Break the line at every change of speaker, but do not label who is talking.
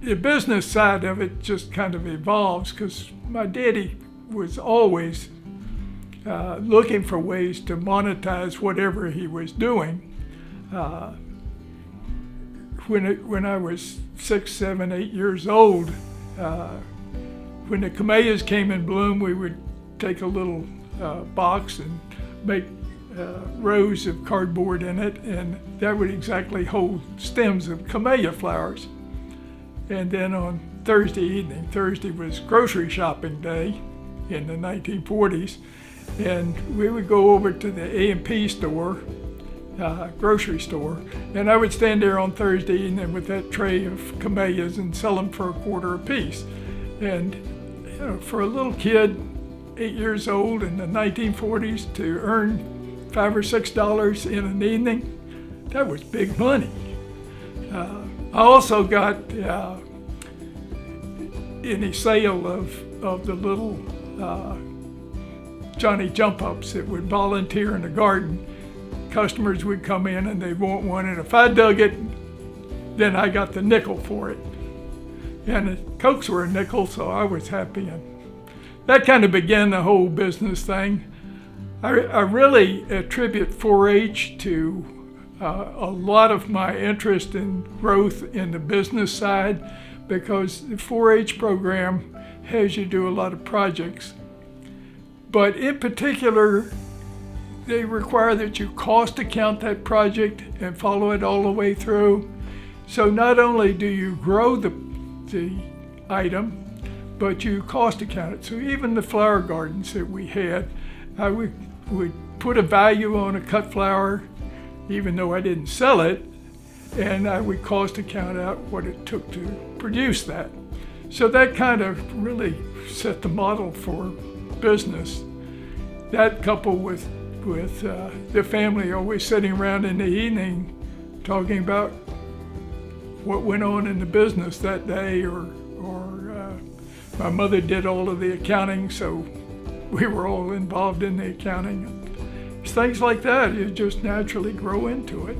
the business side of it just kind of evolves because my daddy was always looking for ways to monetize whatever he was doing. When I was 6, 7, 8 years old, when the camellias came in bloom, we would take a little box and make rows of cardboard in it, and that would exactly hold stems of camellia flowers. And then on Thursday was grocery shopping day in the 1940s, and we would go over to the A&P store, grocery store, and I would stand there on Thursday evening with that tray of camellias and sell them for $0.25 a piece. And for a little kid, 8 years old in the 1940s, to earn $5 or $6 in an evening, that was big money. I also got any sale of the little Johnny Jump Ups that would volunteer in the garden. Customers would come in and they'd want one, and if I dug it, then I got the nickel for it. And the Cokes were a nickel, so I was happy. And that kind of began the whole business thing. I really attribute 4-H to a lot of my interest in growth in the business side, because the 4-H program has you do a lot of projects. But in particular, they require that you cost account that project and follow it all the way through. So not only do you grow the item, but you cost account it. So even the flower gardens that we had, I would put a value on a cut flower, even though I didn't sell it, and I would cost account out what it took to produce that. So that kind of really set the model for business. That coupled with the family always sitting around in the evening talking about what went on in the business that day, or my mother did all of the accounting, so we were all involved in the accounting. Things like that, you just naturally grow into it.